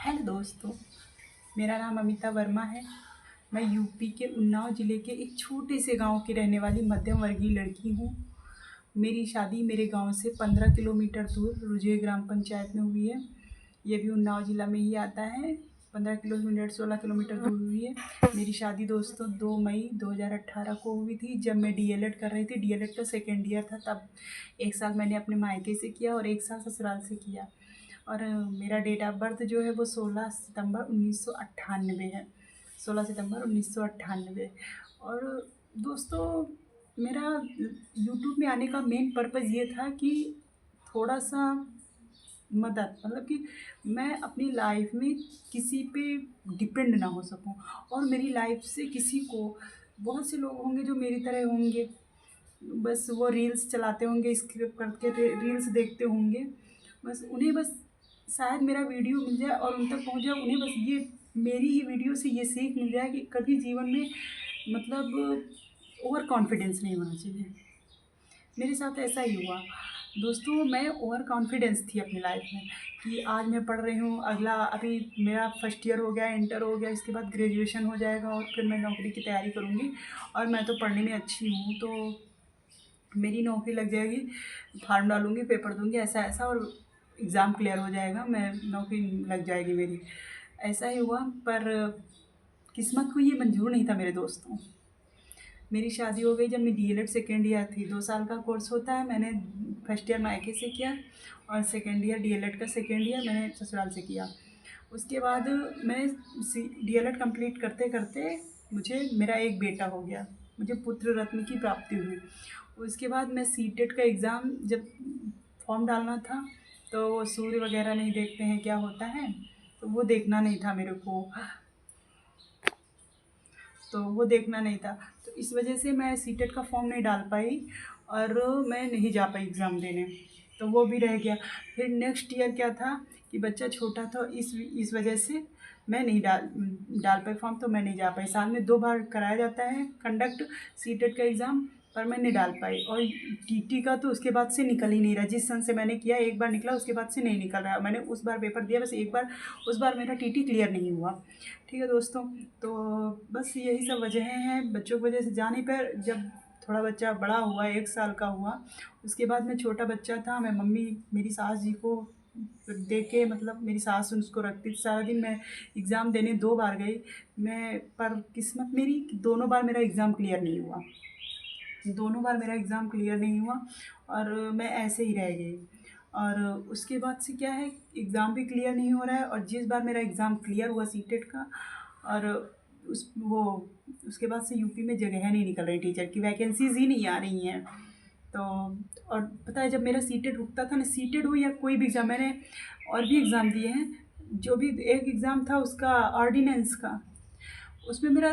Hello दोस्तों, मेरा नाम अमिता वर्मा है। मैं यूपी के उन्नाव ज़िले के एक छोटे से गांव की रहने वाली मध्यम वर्गीय लड़की हूं। मेरी शादी मेरे गांव से 15 किलोमीटर दूर रुझे ग्राम पंचायत में हुई है। ये भी उन्नाव ज़िला में ही आता है। 15 किलोमीटर 16 किलोमीटर दूर हुई है। मेरी शादी दोस्तों 2 मई 2018 को हुई थी, जब मैं डीएलएड कर रही थी। डीएलएड का सेकेंड ईयर था तब। 1 साल मैंने अपने मायके से किया और 1 साल ससुराल से किया। और मेरा डेट ऑफ बर्थ जो है वो 16 सितंबर 1998 है। 16 सितंबर 1998। और दोस्तों, मेरा यूट्यूब में आने का मेन पर्पज़ ये था कि थोड़ा सा मदद, मतलब कि मैं अपनी लाइफ में किसी पे डिपेंड ना हो सकूं, और मेरी लाइफ से किसी को, बहुत से लोग होंगे जो मेरी तरह होंगे, बस वो रील्स चलाते होंगे, स्क्रिप्ट करके रील्स देखते होंगे, बस उन्हें बस शायद मेरा वीडियो मिल जाए और उन तक पहुंच जाए। उन्हें बस ये मेरी ही वीडियो से ये सीख मिल जाए कि कभी जीवन में, मतलब, ओवर कॉन्फिडेंस नहीं होना चाहिए। मेरे साथ ऐसा ही हुआ दोस्तों। मैं ओवर कॉन्फिडेंस थी अपनी लाइफ में कि आज मैं पढ़ रही हूँ, अगला अभी मेरा फर्स्ट ईयर हो गया, इंटर हो गया, इसके बाद ग्रेजुएशन हो जाएगा और फिर मैं नौकरी की तैयारी करूँगी। और मैं तो पढ़ने में अच्छी हूँ, तो मेरी नौकरी लग जाएगी, फॉर्म डालूँगी, पेपर दूँगी, ऐसा ऐसा, और एग्ज़ाम क्लियर हो जाएगा, मैं नौकरी लग जाएगी मेरी। ऐसा ही हुआ, पर किस्मत को ये मंजूर नहीं था मेरे दोस्तों। मेरी शादी हो गई जब मैं डीएलएड सेकेंड ईयर थी। 2 साल का कोर्स होता है। मैंने फर्स्ट ईयर मायके से किया और सेकेंड ईयर डीएलएड का सेकेंड ईयर मैंने ससुराल से किया। उसके बाद मैं डीएलएड कंप्लीट करते करते मुझे मेरा एक बेटा हो गया। मुझे पुत्र रत्न की प्राप्ति हुई। उसके बाद मैं सीटेट का एग्ज़ाम जब फॉर्म डालना था, तो वो सूर्य वगैरह नहीं देखते हैं क्या होता है, तो वो देखना नहीं था मेरे को। तो वो देखना नहीं था, तो इस वजह से मैं सीटेट का फॉर्म नहीं डाल पाई और मैं नहीं जा पाई एग्ज़ाम देने, तो वो भी रह गया। फिर नेक्स्ट ईयर क्या था कि बच्चा छोटा था, इस वजह से मैं नहीं डाल पाई फॉर्म, तो मैं नहीं जा पाई। साल में 2 बार कराया जाता है कंडक्ट सीटेट का एग्ज़ाम, पर मैं नहीं डाल पाई। और टीटी का तो उसके बाद से निकल ही नहीं रहा। जिस सन से मैंने किया, एक बार निकला, उसके बाद से नहीं निकल रहा। मैंने उस बार पेपर दिया बस एक बार, उस बार मेरा टीटी क्लियर नहीं हुआ। ठीक है दोस्तों, तो बस यही सब वजहें हैं। बच्चों की वजह से जा नहीं पाए। जब थोड़ा बच्चा बड़ा हुआ, 1 साल का हुआ, उसके बाद मैं छोटा बच्चा था, मैं मम्मी मेरी सास जी को देख के, मतलब मेरी सास उसको रखती थी सारा दिन। मैं एग्ज़ाम देने 2 बार गई मैं, पर किस्मत मेरी कि दोनों बार मेरा एग्ज़ाम क्लियर नहीं हुआ। दोनों बार मेरा एग्ज़ाम क्लियर नहीं हुआ और मैं ऐसे ही रह गई। और उसके बाद से क्या है, एग्ज़ाम भी क्लियर नहीं हो रहा है। और जिस बार मेरा एग्ज़ाम क्लियर हुआ सीटेट का, और उसके बाद से यूपी में जगह नहीं निकल रही, टीचर की वैकेंसीज़ ही नहीं आ रही हैं। तो और पता है, जब मेरा सीटेट रुकता था ना, सीटेट हो या कोई भी एग्ज़ाम, मैंने और भी एग्ज़ाम दिए हैं, जो भी एक एग्ज़ाम था उसका ऑर्डिनेंस का, उसमें मेरा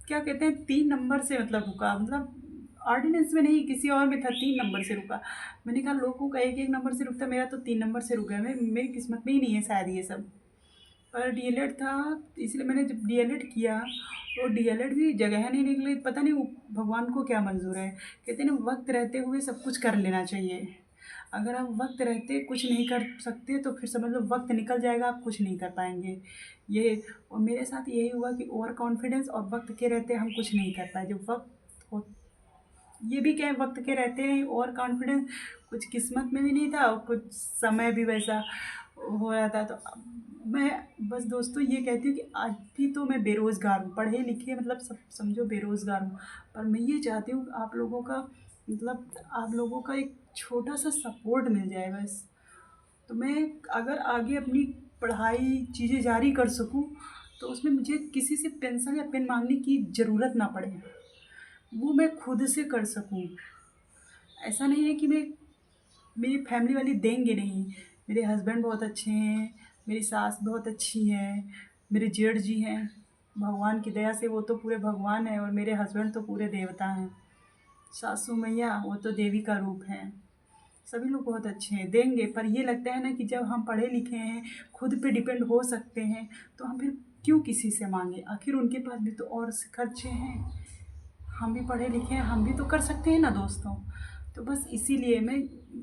क्या कहते हैं 3 नंबर से मतलब रुका, मतलब ऑर्डिनेंस में नहीं, किसी और में था, 3 नंबर से रुका। मैंने कहा लोगों का 1-1 नंबर से रुकता, मेरा तो 3 नंबर से रुक गया। मेरी किस्मत में ही नहीं है शायद ये सब। पर डीएलएड था, इसलिए मैंने जब डीएलएड किया, तो डीएलएड भी जगह नहीं निकली। पता नहीं वो भगवान को क्या मंज़ूर है। कहते हैं ना, वक्त रहते हुए सब कुछ कर लेना चाहिए। अगर आप वक्त रहते कुछ नहीं कर सकते, तो फिर समझ लो वक्त निकल जाएगा, आप कुछ नहीं कर पाएंगे। ये और मेरे साथ यही हुआ कि ओवर कॉन्फिडेंस और वक्त के रहते हम कुछ नहीं कर पाए। जब वक्त हो, ये भी क्या है, वक्त के रहते हैं ओवर कॉन्फिडेंस, कुछ किस्मत में भी नहीं था और कुछ समय भी वैसा हो रहा था। तो मैं बस दोस्तों ये कहती हूँ कि आज भी तो मैं बेरोज़गार हूँ, पढ़े लिखे, मतलब सब समझो बेरोज़गार हूँ। पर मैं ये चाहती हूँ आप लोगों का, मतलब आप लोगों का एक छोटा सा सपोर्ट मिल जाए बस। तो मैं अगर आगे अपनी पढ़ाई चीज़ें जारी कर सकूँ, तो उसमें मुझे किसी से पेंशन या पेन मांगने की ज़रूरत ना पड़े। वो मैं खुद से कर सकूँ। ऐसा नहीं है कि मेरी फैमिली वाले देंगे नहीं। मेरे हस्बैंड बहुत अच्छे हैं, मेरी सास बहुत अच्छी हैं, मेरे जेठ जी हैं, भगवान की दया से वो तो पूरे भगवान हैं, और मेरे हस्बैंड तो पूरे देवता हैं। सासू मैया वो तो देवी का रूप हैं। सभी लोग बहुत अच्छे हैं, देंगे। पर ये लगता है ना कि जब हम पढ़े लिखे हैं, खुद पे डिपेंड हो सकते हैं, तो हम फिर क्यों किसी से मांगे। आखिर उनके पास भी तो और खर्चे हैं। हम भी पढ़े लिखे हैं, हम भी तो कर सकते हैं ना दोस्तों। तो बस इसीलिए मैं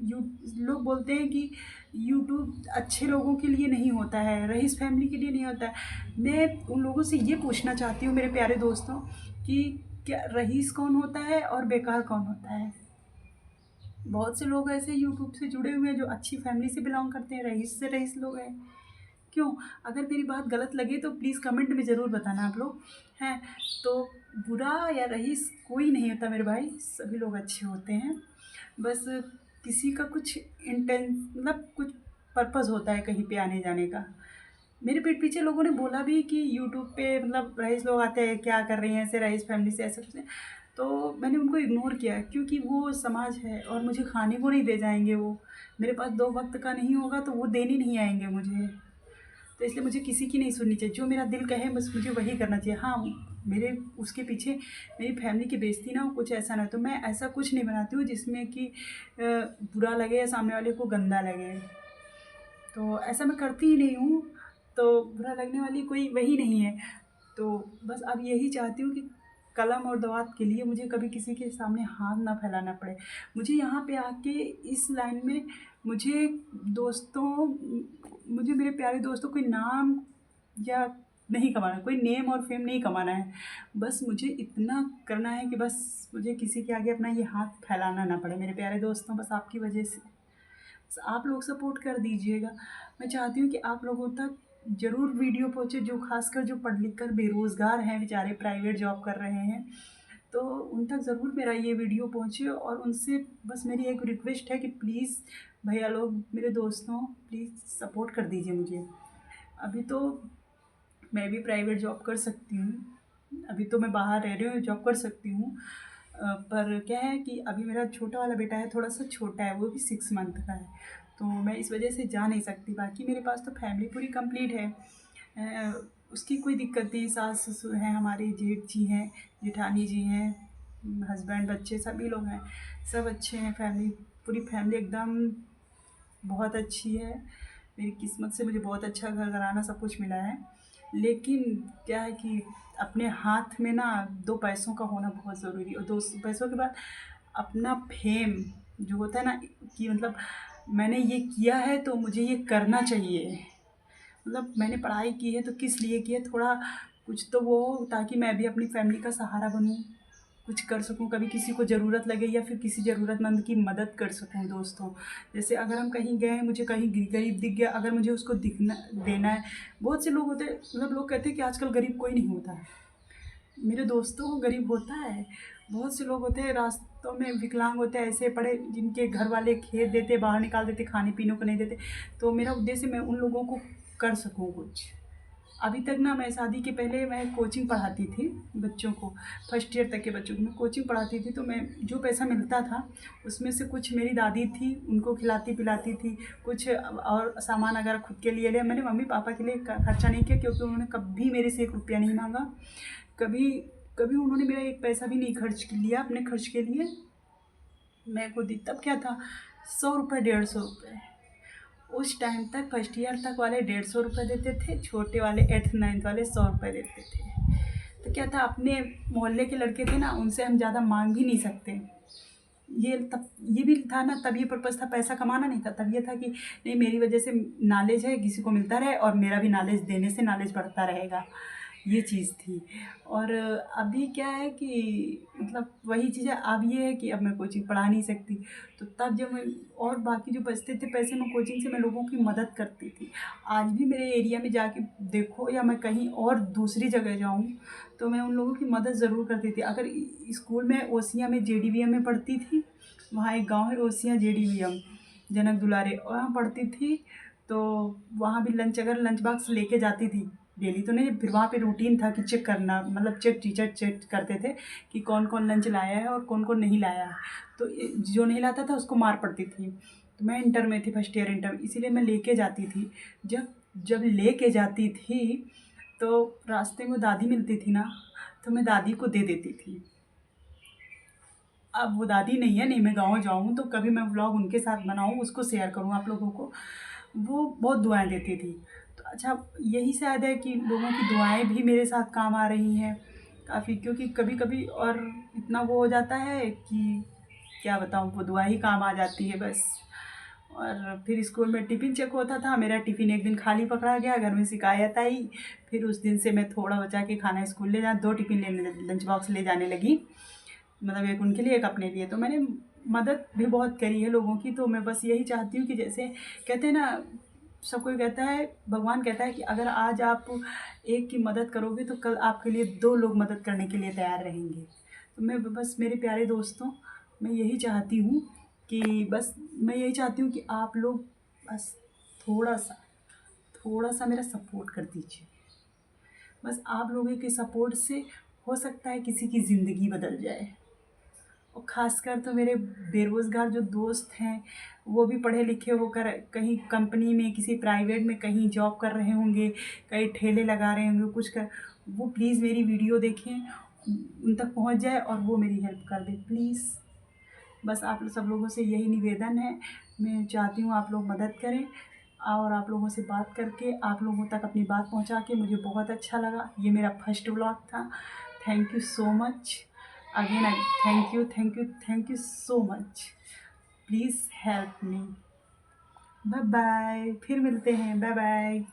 यू लोग बोलते हैं कि यूट्यूब अच्छे लोगों के लिए नहीं होता है, रईस फैमिली के लिए नहीं होता है। मैं उन लोगों से ये पूछना चाहती हूँ मेरे प्यारे दोस्तों कि क्या रईस कौन होता है और बेकार कौन होता है? बहुत से लोग ऐसे यूट्यूब से जुड़े हुए हैं जो अच्छी फैमिली से बिलोंग करते हैं, रईस से रईस लोग हैं। क्यों? अगर मेरी बात गलत लगे तो प्लीज़ कमेंट में ज़रूर बताना आप लोग, हैं। तो बुरा या रईस कोई नहीं होता मेरे भाई, सभी लोग अच्छे होते हैं। बस किसी का कुछ मतलब कुछ पर्पज़ होता है कहीं पे आने जाने का। मेरे पीठ पीछे लोगों ने बोला भी कि यूट्यूब पे मतलब रईस लोग आते हैं, क्या कर रही हैं ऐसे रईस फैमिली से ऐसा कुछ नहीं। तो मैंने उनको इग्नोर किया क्योंकि वो समाज है और मुझे खाने को नहीं दे जाएँगे वो। मेरे पास 2 वक़्त का नहीं होगा तो वो देने नहीं आएँगे मुझे। तो इसलिए मुझे किसी की नहीं सुननी चाहिए, जो मेरा दिल कहे बस मुझे वही करना चाहिए। हाँ, मेरे उसके पीछे मेरी फैमिली की बेइज़्ज़ती ना हो, कुछ ऐसा ना हो। तो मैं ऐसा कुछ नहीं बनाती हूँ जिसमें कि बुरा लगे या सामने वाले को गंदा लगे। तो ऐसा मैं करती ही नहीं हूँ, तो बुरा लगने वाली कोई वही नहीं है। तो बस अब यही चाहती हूँ कि कलम और दवात के लिए मुझे कभी किसी के सामने हाथ ना फैलाना पड़े। मुझे यहाँ पे आके इस लाइन में मुझे दोस्तों मुझे मेरे प्यारे दोस्तों कोई नाम या नहीं कमाना, कोई नेम और फ़ेम नहीं कमाना है। बस मुझे इतना करना है कि बस मुझे किसी के आगे अपना ये हाथ फैलाना ना पड़े। मेरे प्यारे दोस्तों, बस आपकी वजह से बस आप लोग सपोर्ट कर दीजिएगा। मैं चाहती हूँ कि आप लोगों तक ज़रूर वीडियो पहुँचे, जो ख़ासकर जो पढ़ लिख कर बेरोज़गार हैं बेचारे, प्राइवेट जॉब कर रहे हैं। तो उन तक ज़रूर मेरा ये वीडियो पहुँचे और उनसे बस मेरी एक रिक्वेस्ट है कि प्लीज़ भैया लोग, मेरे दोस्तों, प्लीज़ सपोर्ट कर दीजिए मुझे। अभी तो मैं भी प्राइवेट जॉब कर सकती हूँ। अभी तो मैं बाहर रह रही हूँ, जॉब कर सकती हूँ। पर क्या है कि अभी मेरा छोटा वाला बेटा है, थोड़ा-सा छोटा है, वो भी 6 मंथ का है। तो मैं इस वजह से जा नहीं सकती। बाकी मेरे पास तो फैमिली पूरी कंप्लीट है। उसकी कोई दिक्कत नहीं, सास-ससुर हैं हमारे, जेठ जी हैं, जेठानी जी हैं, हस्बैंड, बच्चे सभी लोग हैं। सब अच्छे हैं, फैमिली पूरी फैमिली एकदम बहुत अच्छी है। मेरी किस्मत से मुझे बहुत अच्छा घर-घराना सब कुछ मिला है। लेकिन क्या है कि अपने हाथ में ना 2 पैसों का होना बहुत ज़रूरी है और 2 पैसों के बाद अपना फ़ेम जो होता है ना कि मतलब मैंने ये किया है तो मुझे ये करना चाहिए। मतलब मैंने पढ़ाई की है तो किस लिए की है, थोड़ा कुछ तो वो हो ताकि मैं भी अपनी फ़ैमिली का सहारा बनूँ, कुछ कर सकूँ, कभी किसी को ज़रूरत लगे या फिर किसी ज़रूरतमंद की मदद कर सकूँ दोस्तों। जैसे अगर हम कहीं गए, मुझे कहीं गरीब दिख गया, अगर मुझे उसको दिखना देना है। बहुत से लोग होते हैं, मतलब लोग कहते हैं कि आजकल गरीब कोई नहीं होता है। मेरे दोस्तों को गरीब होता है। बहुत से लोग होते हैं रास्तों में विकलांग होते हैं, ऐसे पड़े जिनके घर वाले खेत देते, बाहर निकाल देते, खाने-पीने को नहीं देते। तो मेरा उद्देश्य मैं उन लोगों को कर सकूँ कुछ। अभी तक ना मैं शादी के पहले मैं कोचिंग पढ़ाती थी बच्चों को, फर्स्ट ईयर तक के बच्चों को मैं कोचिंग पढ़ाती थी। तो मैं जो पैसा मिलता था उसमें से कुछ मेरी दादी थी, उनको खिलाती-पिलाती थी। कुछ और सामान अगर खुद के लिए लिया, मैंने मम्मी-पापा के लिए खर्चा नहीं किया क्योंकि उन्होंने कभी मेरे से 1 रुपया नहीं माँगा। कभी कभी उन्होंने मेरा 1 पैसा भी नहीं खर्च लिया अपने खर्च के लिए। मैं खुद ही तब क्या था, 100 रुपये, 150 रुपये। उस टाइम तक फर्स्ट ईयर तक वाले 150 रुपये देते थे, छोटे वाले 8th 9th वाले 100 रुपये देते थे। तो क्या था, अपने मोहल्ले के लड़के थे ना, उनसे हम ज़्यादा माँग भी नहीं सकते। ये भी था ना, तब ये पर्पज़ था, पैसा कमाना नहीं था। तब ये था कि नहीं, मेरी वजह से नॉलेज है, किसी को मिलता रहे और मेरा भी नॉलेज देने से नॉलेज बढ़ता रहेगा, ये चीज़ थी। और अभी क्या है कि मतलब वही चीज़ है, अब ये है कि अब मैं कोचिंग पढ़ा नहीं सकती। तो तब जब मैं और बाकी जो बचते थे पैसे, मैं कोचिंग से मैं लोगों की मदद करती थी। आज भी मेरे एरिया में जाके देखो या मैं कहीं और दूसरी जगह जाऊँ, तो मैं उन लोगों की मदद ज़रूर करती थी। अगर स्कूल में ओसिया में जेडीवीएम में पढ़ती थी, वहाँ एक गाँव है ओसिया जेडीवीएम, जनक दुलारे, वहाँ पढ़ती थी। तो वहाँ भी अगर लंच बॉक्स लेके जाती थी, डेली तो नहीं, फिर वहाँ पे रूटीन था कि चेक करना, मतलब टीचर चेक करते थे कि कौन कौन लंच लाया है और कौन कौन नहीं लाया है। तो जो नहीं लाता था उसको मार पड़ती थी। तो मैं इंटर में थी, फर्स्ट ईयर इंटर, इसीलिए मैं लेके जाती थी। जब जब लेके जाती थी तो रास्ते में दादी मिलती थी ना, तो मैं दादी को दे देती थी। अब वो दादी नहीं है, नहीं मैं गाँव जाऊँ तो कभी मैं व्लॉग उनके साथ बनाऊँ, उसको शेयर करूँ आप लोगों को। वो बहुत दुआएँ देती थी। तो अच्छा, यही शायद है कि लोगों की दुआएँ भी मेरे साथ काम आ रही हैं काफ़ी, क्योंकि कभी-कभी और इतना वो हो जाता है कि क्या बताऊँ, वो दुआ ही काम आ जाती है बस। और फिर स्कूल में टिफ़िन चेक होता था, मेरा टिफ़िन एक दिन खाली पकड़ा गया, घर में शिकायत आई। फिर उस दिन से मैं थोड़ा बचा के खाना स्कूल ले जा 2 टिफ़िन लंच बॉक्स ले जाने लगी, मतलब एक उनके लिए एक अपने लिए। तो मैंने मदद भी बहुत करी है लोगों की। तो मैं बस यही चाहती हूँ कि जैसे कहते हैं ना, सब कोई कहता है, भगवान कहता है कि अगर आज आप एक की मदद करोगे तो कल आपके लिए 2 लोग मदद करने के लिए तैयार रहेंगे। तो मैं बस मेरे प्यारे दोस्तों, मैं यही चाहती हूँ कि बस मैं यही चाहती हूँ कि आप लोग बस थोड़ा सा मेरा सपोर्ट कर दीजिए। बस आप लोगों के सपोर्ट से हो सकता है किसी की ज़िंदगी बदल जाए। और ख़ासकर तो मेरे बेरोज़गार जो दोस्त हैं, वो भी पढ़े लिखे होकर कहीं कंपनी में, किसी प्राइवेट में कहीं जॉब कर रहे होंगे, कहीं ठेले लगा रहे होंगे, कुछ कर, वो प्लीज़ मेरी वीडियो देखें, उन तक पहुंच जाए और वो मेरी हेल्प कर दें प्लीज़। बस आप सब लोगों से यही निवेदन है। मैं चाहती हूँ आप लोग मदद करें, और आप लोगों से बात करके, आप लोगों तक अपनी बात पहुँचा के मुझे बहुत अच्छा लगा। ये मेरा फर्स्ट व्लॉग था। Thank you so much again. Thank you so much. Please help me. Bye bye, फिर मिलते हैं। Bye bye.